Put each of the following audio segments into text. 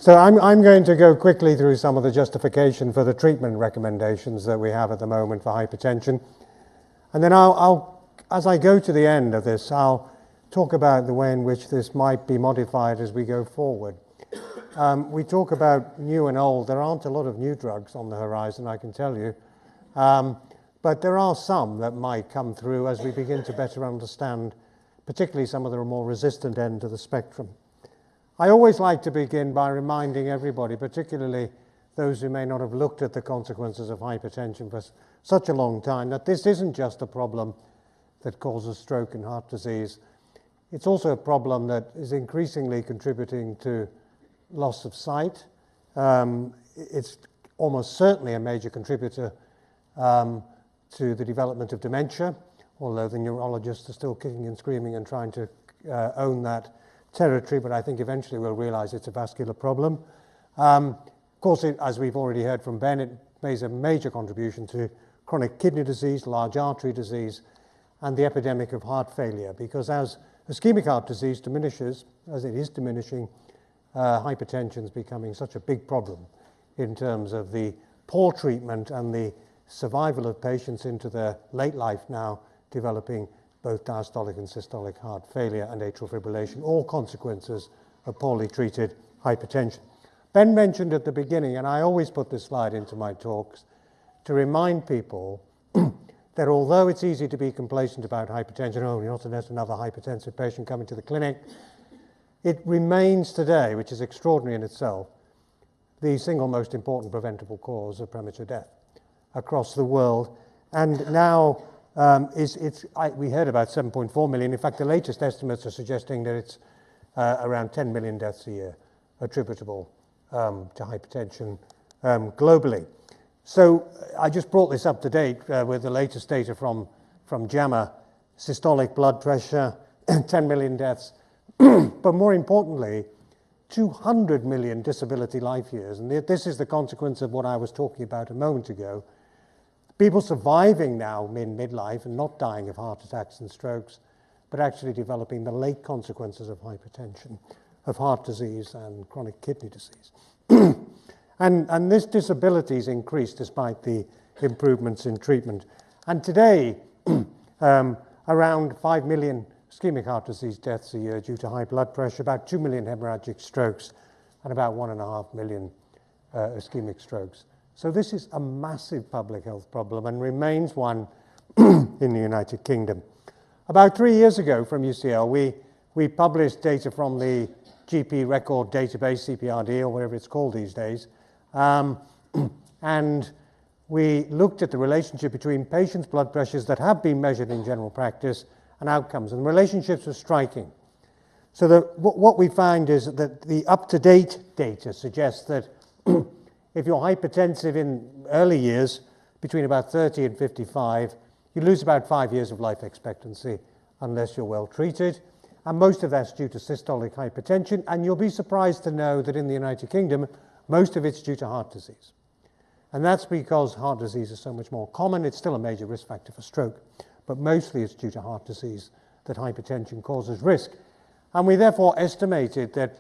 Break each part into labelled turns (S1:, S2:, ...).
S1: So I'm going to go quickly through some of the justification for the treatment recommendations that we have at the moment for hypertension. And then as I go to the end of this, I'll talk about the way in which this might be modified as we go forward. We talk about new and old. There aren't a lot of new drugs on the horizon, I can tell you. But there are some that might come through as we begin to better understand, particularly some of the more resistant end of the spectrum. I always like to begin by reminding everybody, particularly those who may not have looked at the consequences of hypertension for such a long time, that this isn't just a problem that causes stroke and heart disease. It's also a problem that is increasingly contributing to loss of sight. It's almost certainly a major contributor to the development of dementia, although the neurologists are still kicking and screaming and trying to own that territory, but I think eventually we'll realize it's a vascular problem. Of course, as we've already heard from Ben, it makes a major contribution to chronic kidney disease, large artery disease, and the epidemic of heart failure, because as ischemic heart disease diminishes, as it is diminishing, hypertension is becoming such a big problem in terms of the poor treatment and the survival of patients into their late life now developing both diastolic and systolic heart failure and atrial fibrillation, all consequences of poorly treated hypertension. Ben mentioned at the beginning, and I always put this slide into my talks, to remind people that although it's easy to be complacent about hypertension, oh, you're not another hypertensive patient coming to the clinic, it remains today, which is extraordinary in itself, the single most important preventable cause of premature death across the world. And now we heard about 7.4 million. In fact, the latest estimates are suggesting that it's around 10 million deaths a year attributable to hypertension globally. So I just brought this up to date with the latest data from JAMA, systolic blood pressure, 10 million deaths, but more importantly, 200 million disability life years. And this is the consequence of what I was talking about a moment ago. People surviving now in midlife and not dying of heart attacks and strokes, but actually developing the late consequences of hypertension, of heart disease and chronic kidney disease. And this disability is increased despite the improvements in treatment. And today, around 5 million ischemic heart disease deaths a year due to high blood pressure, about 2 million hemorrhagic strokes, and about 1.5 million ischemic strokes. So this is a massive public health problem and remains one in the United Kingdom. About 3 years ago from UCL, we published data from the GP record database, CPRD, or whatever it's called these days, and we looked at the relationship between patients' blood pressures that have been measured in general practice and outcomes, and the relationships were striking. So what we find is that the up-to-date data suggests that if you're hypertensive in early years, between about 30 and 55, you lose about 5 years of life expectancy unless you're well treated. And most of that's due to systolic hypertension. And you'll be surprised to know that in the United Kingdom, most of it's due to heart disease. And that's because heart disease is so much more common. It's still a major risk factor for stroke, but mostly it's due to heart disease that hypertension causes risk. And we therefore estimated that,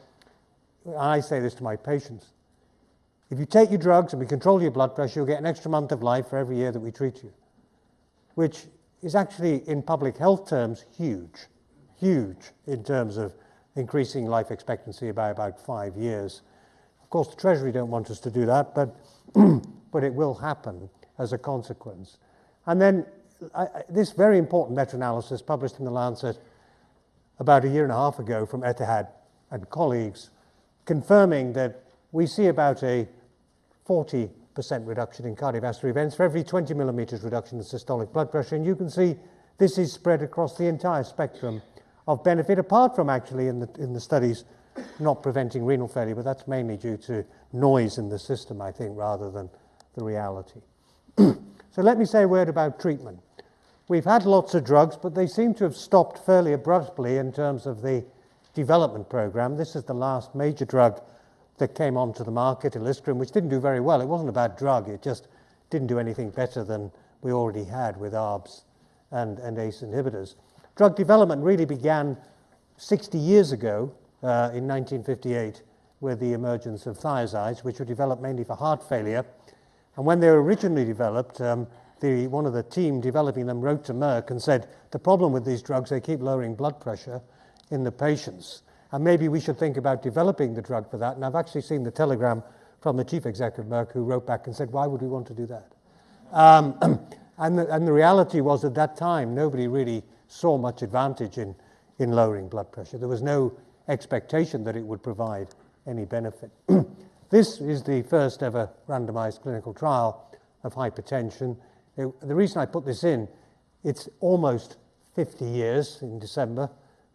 S1: I say this to my patients, if you take your drugs and we control your blood pressure, you'll get an extra month of life for every year that we treat you, which is actually, in public health terms, huge in terms of increasing life expectancy by about 5 years. Of course, the Treasury don't want us to do that, but it will happen as a consequence. And then this very important meta-analysis published in The Lancet about a year and a half ago from Etihad and colleagues, confirming that we see about a 40% reduction in cardiovascular events for every 20 millimeters reduction in systolic blood pressure. And you can see this is spread across the entire spectrum of benefit, apart from actually in the studies not preventing renal failure, but that's mainly due to noise in the system, I think, rather than the reality. So let me say a word about treatment. We've had lots of drugs, but they seem to have stopped fairly abruptly in terms of the development program. This is the last major drug that came onto the market, Illustrium, which didn't do very well. It wasn't a bad drug. It just didn't do anything better than we already had with ARBs and ACE inhibitors. Drug development really began 60 years ago in 1958 with the emergence of thiazides, which were developed mainly for heart failure. And when they were originally developed, one of the team developing them wrote to Merck and said, the problem with these drugs, they keep lowering blood pressure in the patients. And maybe we should think about developing the drug for that. And I've actually seen the telegram from the chief executive of Merck who wrote back and said, why would we want to do that? And the reality was at that time, nobody really saw much advantage in lowering blood pressure. There was no expectation that it would provide any benefit. This is the first ever randomized clinical trial of hypertension. The reason I put this in, it's almost 50 years in December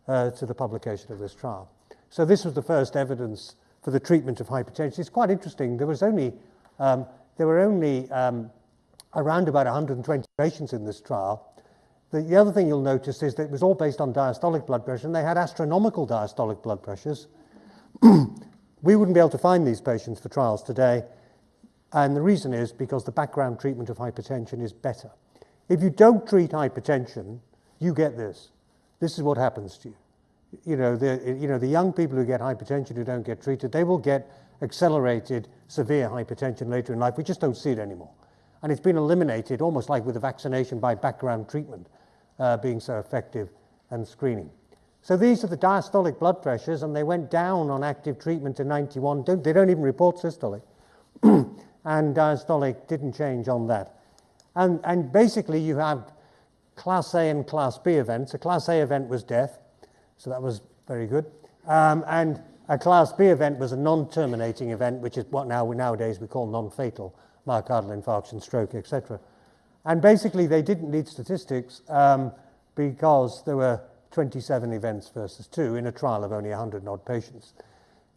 S1: to the publication of this trial. So this was the first evidence for the treatment of hypertension. It's quite interesting. There were only around about 120 patients in this trial. The other thing you'll notice is that it was all based on diastolic blood pressure, and they had astronomical diastolic blood pressures. We wouldn't be able to find these patients for trials today, and the reason is because the background treatment of hypertension is better. If you don't treat hypertension, you get this. This is what happens to you. The young people who get hypertension who don't get treated, they will get accelerated severe hypertension later in life. We just don't see it anymore. And it's been eliminated almost like with the vaccination by background treatment being so effective and screening. So these are the diastolic blood pressures, and they went down on active treatment in 91. They don't even report systolic. And diastolic didn't change on that. And basically you have Class A and Class B events. A Class A event was death, so that was very good. And a Class B event was a non-terminating event, which is what nowadays we call non-fatal, myocardial infarction, stroke, etc. And basically they didn't need statistics because there were 27 events versus 2 in a trial of only 100 odd patients.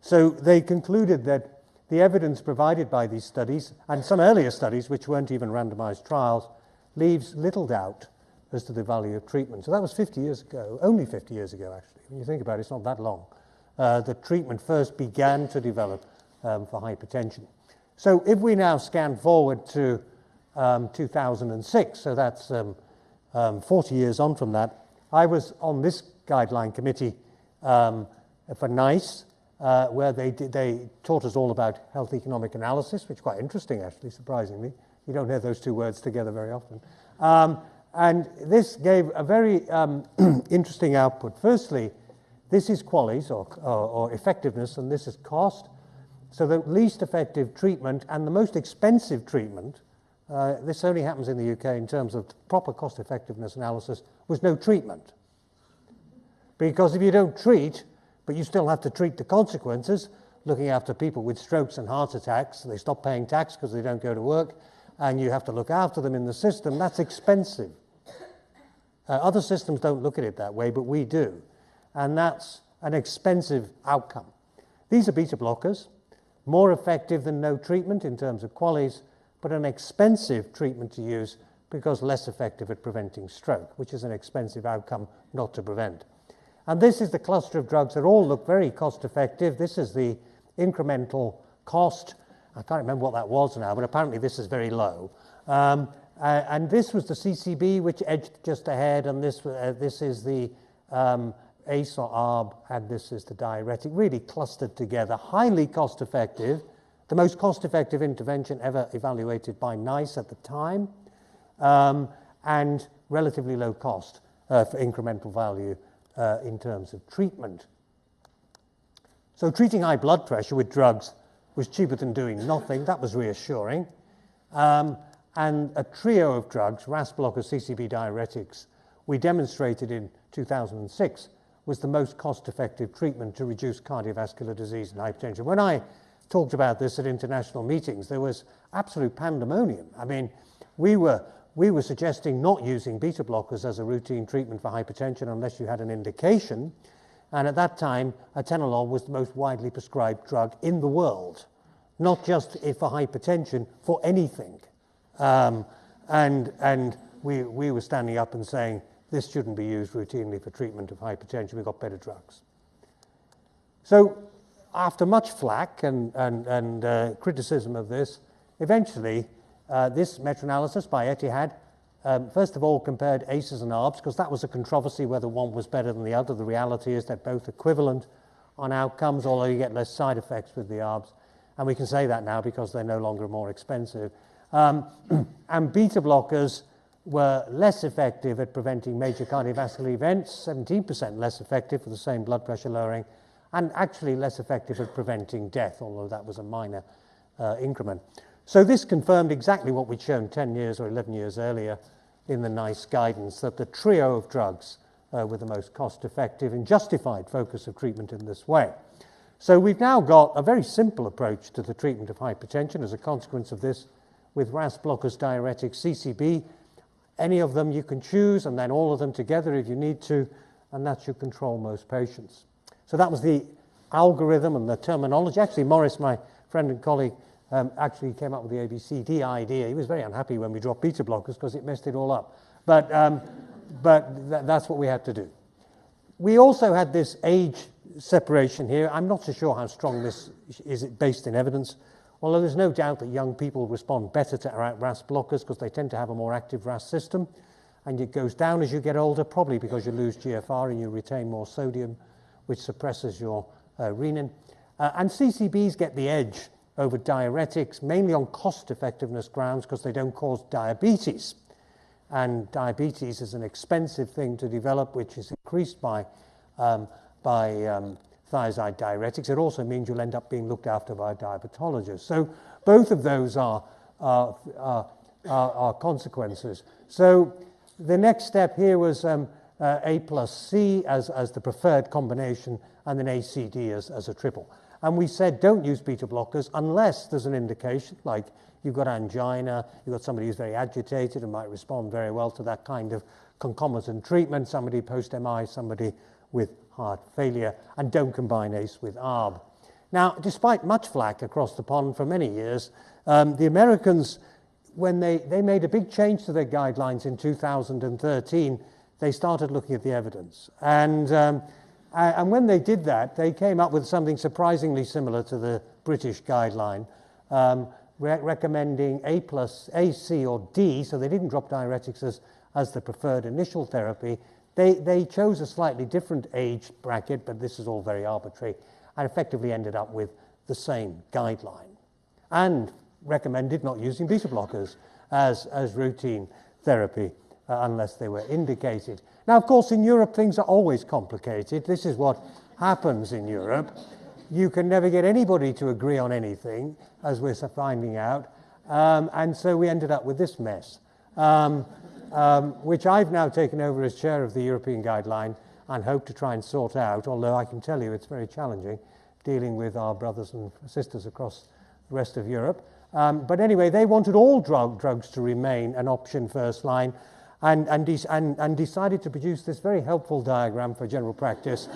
S1: So they concluded that the evidence provided by these studies, and some earlier studies which weren't even randomized trials, leaves little doubt as to the value of treatment. So that was 50 years ago, only 50 years ago actually. When you think about it, it's not that long. The treatment first began to develop for hypertension. So if we now scan forward to 2006, so that's 40 years on from that, I was on this guideline committee for NICE, where they taught us all about health economic analysis, which is quite interesting actually, surprisingly. You don't hear those two words together very often. And this gave a very interesting output. Firstly, this is QALYs, or effectiveness, and this is cost. So the least effective treatment and the most expensive treatment, this only happens in the UK in terms of proper cost effectiveness analysis, was no treatment. Because if you don't treat, but you still have to treat the consequences, looking after people with strokes and heart attacks, they stop paying tax because they don't go to work, and you have to look after them in the system, that's expensive. Other systems don't look at it that way, but we do. And that's an expensive outcome. These are beta blockers, more effective than no treatment in terms of QALYs, but an expensive treatment to use because less effective at preventing stroke, which is an expensive outcome not to prevent. And this is the cluster of drugs that all look very cost effective. This is the incremental cost. I can't remember what that was now, but apparently this is very low. And this was the CCB, which edged just ahead, and this is the ACE or ARB, and this is the diuretic, really clustered together, highly cost effective, the most cost effective intervention ever evaluated by NICE at the time, and relatively low cost for incremental value in terms of treatment. So treating high blood pressure with drugs was cheaper than doing nothing. That was reassuring. And a trio of drugs, RAS blockers, CCB diuretics, we demonstrated in 2006 was the most cost-effective treatment to reduce cardiovascular disease and hypertension. When I talked about this at international meetings, there was absolute pandemonium. I mean, we were suggesting not using beta blockers as a routine treatment for hypertension unless you had an indication. And at that time, atenolol was the most widely prescribed drug in the world, not just for hypertension, for anything. And we were standing up and saying, this shouldn't be used routinely for treatment of hypertension. We've got better drugs. So after much flack and criticism of this, eventually this meta-analysis by Etihad, first of all, compared ACEs and ARBs, because that was a controversy whether one was better than the other. The reality is they're both equivalent on outcomes, although you get less side effects with the ARBs. And we can say that now because they're no longer more expensive. And beta blockers were less effective at preventing major cardiovascular events, 17% less effective for the same blood pressure lowering, and actually less effective at preventing death, although that was a minor increment. So this confirmed exactly what we'd shown 10 years or 11 years earlier in the NICE guidance, that the trio of drugs were the most cost-effective and justified focus of treatment in this way. So we've now got a very simple approach to the treatment of hypertension as a consequence of this, with RAS blockers, diuretics, CCB. Any of them you can choose, and then all of them together if you need to, and that should control most patients. So that was the algorithm and the terminology. Actually, Morris, my friend and colleague, actually came up with the ABCD idea. He was very unhappy when we dropped beta blockers because it messed it all up. But that's what we had to do. We also had this age separation here. I'm not so sure how strong this is based in evidence, although there's no doubt that young people respond better to RAS blockers because they tend to have a more active RAS system, and it goes down as you get older, probably because you lose GFR and you retain more sodium, which suppresses your renin. And CCBs get the edge over diuretics, mainly on cost-effectiveness grounds because they don't cause diabetes. And diabetes is an expensive thing to develop, which is increased by thiazide diuretics. It also means you'll end up being looked after by a diabetologist. So both of those are consequences. So the next step here was A plus C as the preferred combination, and then ACD as a triple. And we said don't use beta blockers unless there's an indication, like you've got angina, you've got somebody who's very agitated and might respond very well to that kind of concomitant treatment, somebody post-MI, somebody with heart failure, and don't combine ACE with ARB. Now, despite much flack across the pond for many years, the Americans, when they made a big change to their guidelines in 2013, they started looking at the evidence. And when they did that, they came up with something surprisingly similar to the British guideline, recommending A plus A, C, or D, so they didn't drop diuretics as the preferred initial therapy. They chose a slightly different age bracket, but this is all very arbitrary, and effectively ended up with the same guideline, and recommended not using beta blockers as routine therapy unless they were indicated. Now, of course, in Europe, things are always complicated. This is what happens in Europe. You can never get anybody to agree on anything, as we're finding out, and so we ended up with this mess. Which I've now taken over as chair of the European guideline and hope to try and sort out, although I can tell you it's very challenging dealing with our brothers and sisters across the rest of Europe. But anyway, they wanted all drugs to remain an option first line, and decided to produce this very helpful diagram for general practice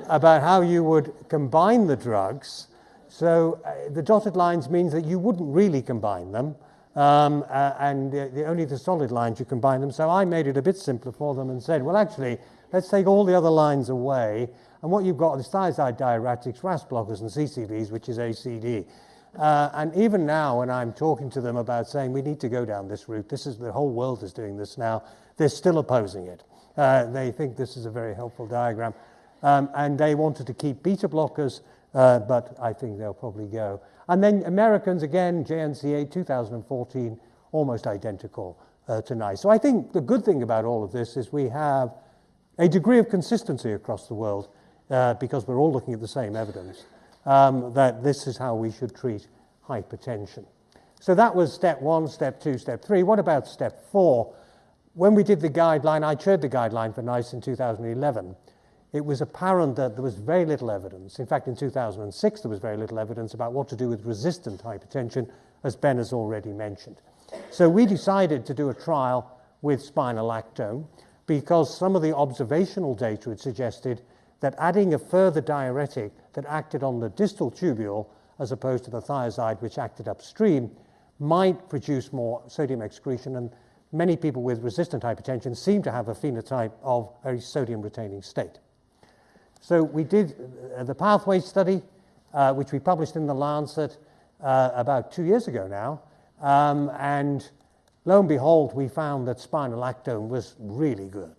S1: about how you would combine the drugs. So the dotted lines means that you wouldn't really combine them, and only the solid lines you combine them. So I made it a bit simpler for them and said, well, actually, let's take all the other lines away, and what you've got is thiazide diuretics, RAS blockers, and CCBs, which is ACD. And even now, when I'm talking to them about saying we need to go down this route, the whole world is doing this now, they're still opposing it. They think this is a very helpful diagram, and they wanted to keep beta blockers, but I think they'll probably go. And then Americans, again, JNCA 2014, almost identical to NICE. So I think the good thing about all of this is we have a degree of consistency across the world because we're all looking at the same evidence, that this is how we should treat hypertension. So that was step 1, step 2, step 3. What about step 4? When we did the guideline, I chaired the guideline for NICE in 2011. It was apparent that there was very little evidence. In fact, in 2006, there was very little evidence about what to do with resistant hypertension, as Ben has already mentioned. So we decided to do a trial with spironolactone because some of the observational data had suggested that adding a further diuretic that acted on the distal tubule, as opposed to the thiazide, which acted upstream, might produce more sodium excretion, and many people with resistant hypertension seem to have a phenotype of a sodium-retaining state. So we did the pathway study, which we published in The Lancet about 2 years ago now, and lo and behold, we found that spironolactone was really good.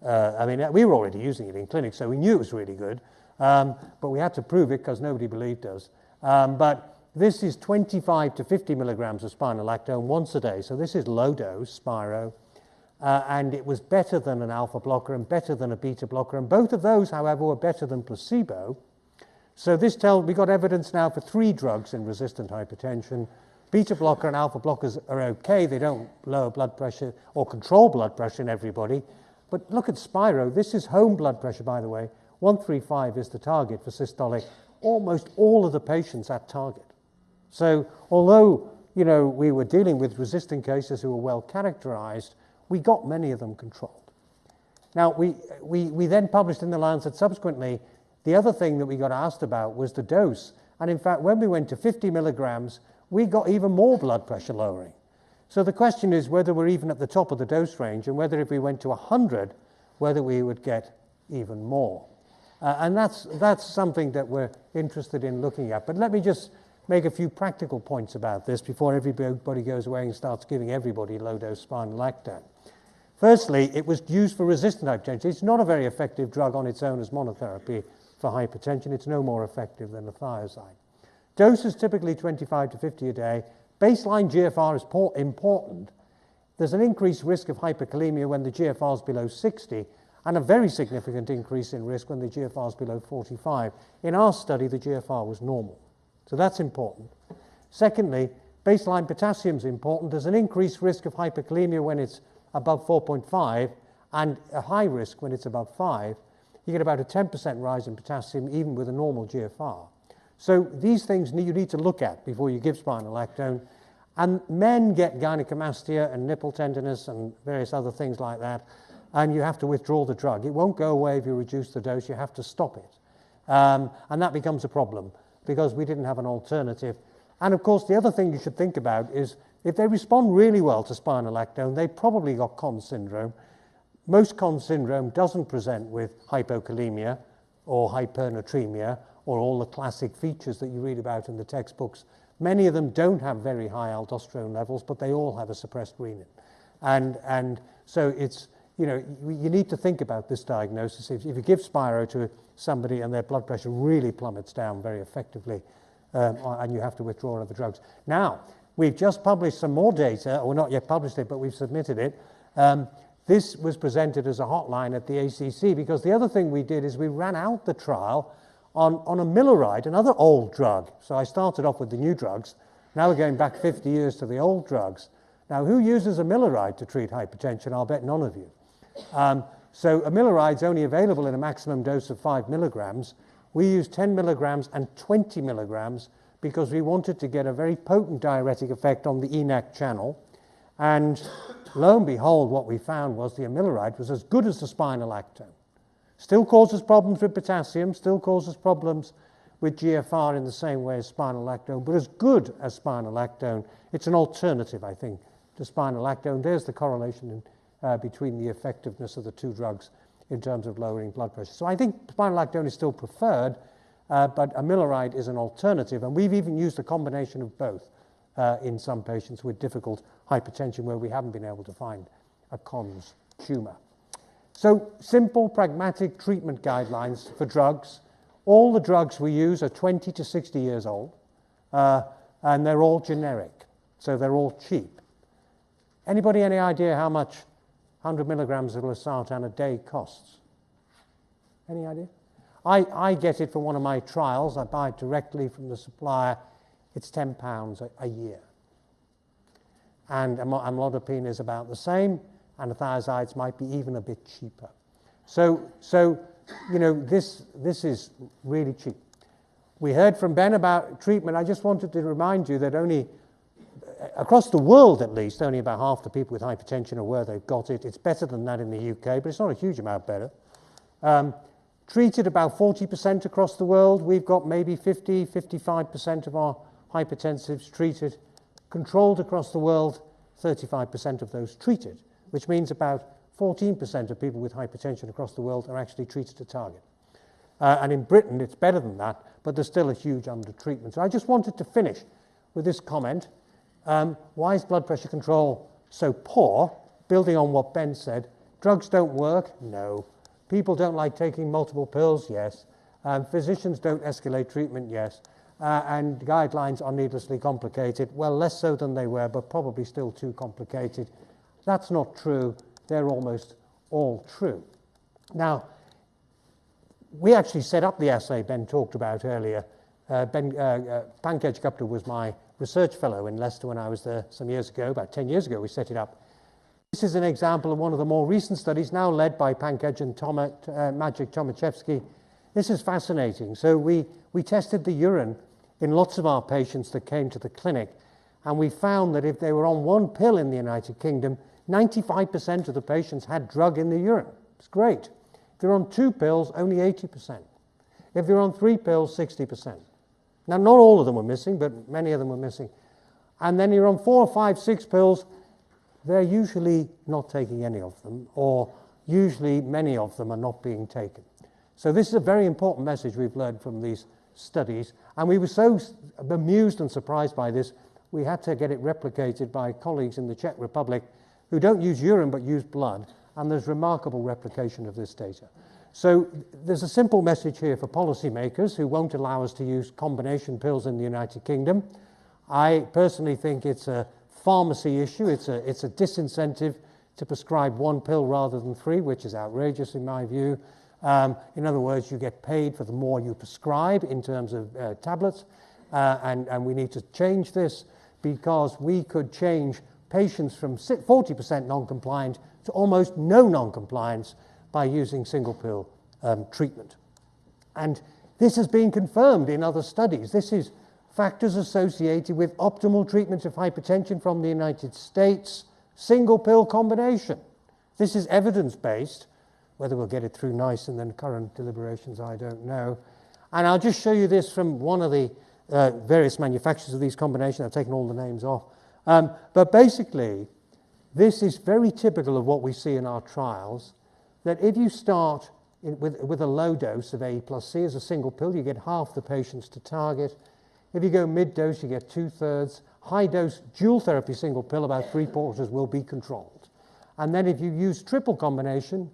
S1: I mean, we were already using it in clinic, so we knew it was really good, But we had to prove it because nobody believed us. But this is 25 to 50 milligrams of spironolactone once a day. So this is low dose Spiro. And it was better than an alpha blocker and better than a beta blocker. And both of those, however, were better than placebo. So we got evidence now for 3 drugs in resistant hypertension. Beta blocker and alpha blockers are okay. They don't lower blood pressure or control blood pressure in everybody. But look at Spiro. This is home blood pressure, by the way. 135 is the target for systolic. Almost all of the patients at target. So although, we were dealing with resistant cases who were well characterized, we got many of them controlled. Now, we then published in the Lancet subsequently. The other thing that we got asked about was the dose. And in fact, when we went to 50 milligrams, we got even more blood pressure lowering. So the question is whether we're even at the top of the dose range and whether if we went to 100, whether we would get even more. And that's something that we're interested in looking at. But let me just make a few practical points about this before everybody goes away and starts giving everybody low-dose spironolactone. Firstly, it was used for resistant hypertension. It's not a very effective drug on its own as monotherapy for hypertension. It's no more effective than the thiazide. Dose is typically 25 to 50 a day. Baseline GFR is important. There's an increased risk of hyperkalemia when the GFR is below 60, and a very significant increase in risk when the GFR is below 45. In our study, the GFR was normal. So that's important. Secondly, baseline potassium is important. There's an increased risk of hyperkalemia when it's above 4.5 and a high risk when it's above 5. You get about a 10% rise in potassium even with a normal GFR. So these things you need to look at before you give spironolactone. And men get gynecomastia and nipple tenderness and various other things like that, and you have to withdraw the drug. It won't go away if you reduce the dose. You have to stop it. And that becomes a problem because we didn't have an alternative. And of course, the other thing you should think about is if they respond really well to spironolactone, they probably got Conn syndrome. Most Conn syndrome doesn't present with hypokalemia or hypernatremia or all the classic features that you read about in the textbooks. Many of them don't have very high aldosterone levels, but they all have a suppressed renin. And so it's, you need to think about this diagnosis. If you give Spiro to somebody and their blood pressure really plummets down very effectively, and you have to withdraw other drugs. Now, we've just published some more data, or not yet published it, but we've submitted it. This was presented as a hotline at the ACC because the other thing we did is we ran out the trial on amiloride, another old drug. So I started off with the new drugs. Now we're going back 50 years to the old drugs. Now, who uses amiloride to treat hypertension? I'll bet none of you. So amiloride's only available in a maximum dose of 5 milligrams. We used 10 milligrams and 20 milligrams because we wanted to get a very potent diuretic effect on the ENaC channel. And lo and behold, what we found was the amiloride was as good as the spironolactone. Still causes problems with potassium, still causes problems with GFR in the same way as spironolactone, but as good as spironolactone. It's an alternative, I think, to spironolactone. There's the correlation between the effectiveness of the two drugs in terms of lowering blood pressure. So I think spironolactone is still preferred, but amiloride is an alternative, and we've even used a combination of both in some patients with difficult hypertension where we haven't been able to find a Conn's tumor. So simple, pragmatic treatment guidelines for drugs. All the drugs we use are 20 to 60 years old, and they're all generic, so they're all cheap. Anybody any idea how much 100 milligrams of losartan a day costs? Any idea? I get it for one of my trials. I buy it directly from the supplier. It's £10 a year. And amlodipine is about the same, and the thiazides might be even a bit cheaper. So this is really cheap. We heard from Ben about treatment. I just wanted to remind you that across the world at least, only about half the people with hypertension are where they've got it. It's better than that in the UK, but it's not a huge amount better. Treated about 40% across the world. We've got maybe 50, 55% of our hypertensives treated. Controlled across the world, 35% of those treated, which means about 14% of people with hypertension across the world are actually treated to target. And in Britain, it's better than that, but there's still a huge under-treatment. So I just wanted to finish with this comment. Why is blood pressure control so poor? Building on what Ben said, drugs don't work? No. People don't like taking multiple pills? Yes. Physicians don't escalate treatment, yes. And guidelines are needlessly complicated. Well, less so than they were, but probably still too complicated. That's not true. They're almost all true. Now, we actually set up the assay Ben talked about earlier. Pankaj Gupta was my research fellow in Leicester when I was there some years ago. About 10 years ago, we set it up. This is an example of one of the more recent studies, now led by Pankaj and Maciej Tomaszewski. This is fascinating. So we tested the urine in lots of our patients that came to the clinic, and we found that if they were on one pill in the United Kingdom, 95% of the patients had drug in the urine. It's great. If they're on 2 pills, only 80%. If they're on 3 pills, 60%. Now, not all of them were missing, but many of them were missing. And then you're on 4, 5, 6 pills, they're usually not taking any of them, or usually many of them are not being taken. So this is a very important message we've learned from these studies, and we were so amused and surprised by this, we had to get it replicated by colleagues in the Czech Republic who don't use urine but use blood, and there's remarkable replication of this data. So there's a simple message here for policymakers who won't allow us to use combination pills in the United Kingdom. I personally think it's a pharmacy issue. It's a disincentive to prescribe 1 pill rather than 3, which is outrageous in my view. In other words, you get paid for the more you prescribe in terms of tablets, and we need to change this because we could change patients from 40% non-compliant to almost no non-compliance by using single pill treatment. And this has been confirmed in other studies. This is factors associated with optimal treatment of hypertension from the United States, single pill combination. This is evidence-based. Whether we'll get it through NICE in the current deliberations, I don't know. And I'll just show you this from one of the various manufacturers of these combinations. I've taken all the names off. But basically, this is very typical of what we see in our trials, that if you start with a low dose of A plus C as a single pill, you get half the patients to target. If you go mid-dose, you get 2/3. High-dose dual therapy single pill, about 3/4 will be controlled. And then if you use triple combination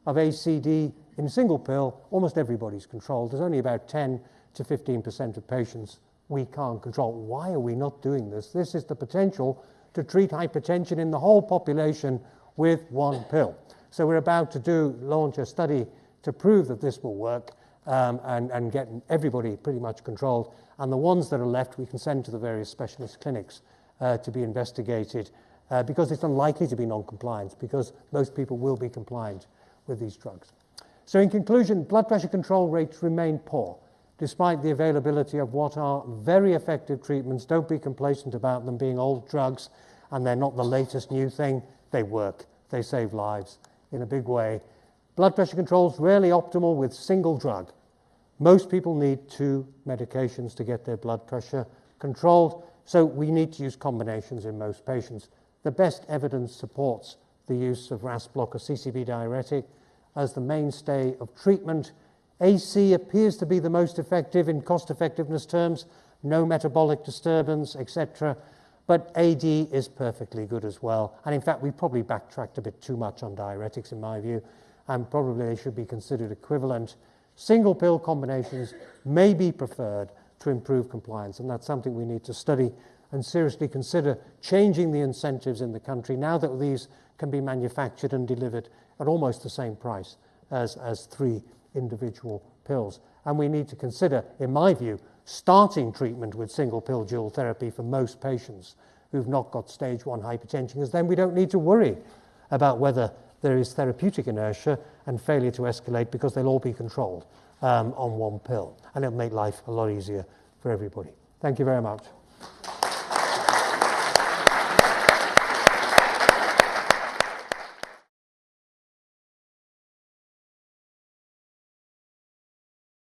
S1: of ACD in a single pill, almost everybody's controlled. There's only about 10 to 15% of patients we can't control. Why are we not doing this? This is the potential to treat hypertension in the whole population with 1 pill. So we're about to launch a study to prove that this will work and get everybody pretty much controlled. And the ones that are left we can send to the various specialist clinics to be investigated because it's unlikely to be non-compliant because most people will be compliant with these drugs. So in conclusion, blood pressure control rates remain poor despite the availability of what are very effective treatments. Don't be complacent about them being old drugs and they're not the latest new thing. They work. They save lives in a big way. Blood pressure control is rarely optimal with single drug. Most people need 2 medications to get their blood pressure controlled, so we need to use combinations in most patients. The best evidence supports the use of RAS blocker CCB diuretic as the mainstay of treatment. AC appears to be the most effective in cost-effectiveness terms, no metabolic disturbance, etc. But AD is perfectly good as well. And in fact, we probably backtracked a bit too much on diuretics in my view, and probably they should be considered equivalent. Single pill combinations may be preferred to improve compliance, and that's something we need to study and seriously consider changing the incentives in the country now that these can be manufactured and delivered at almost the same price as 3 individual pills. And we need to consider, in my view, starting treatment with single pill dual therapy for most patients who've not got stage 1 hypertension, because then we don't need to worry about whether there is therapeutic inertia and failure to escalate because they'll all be controlled on 1 pill. And it'll make life a lot easier for everybody. Thank you very much.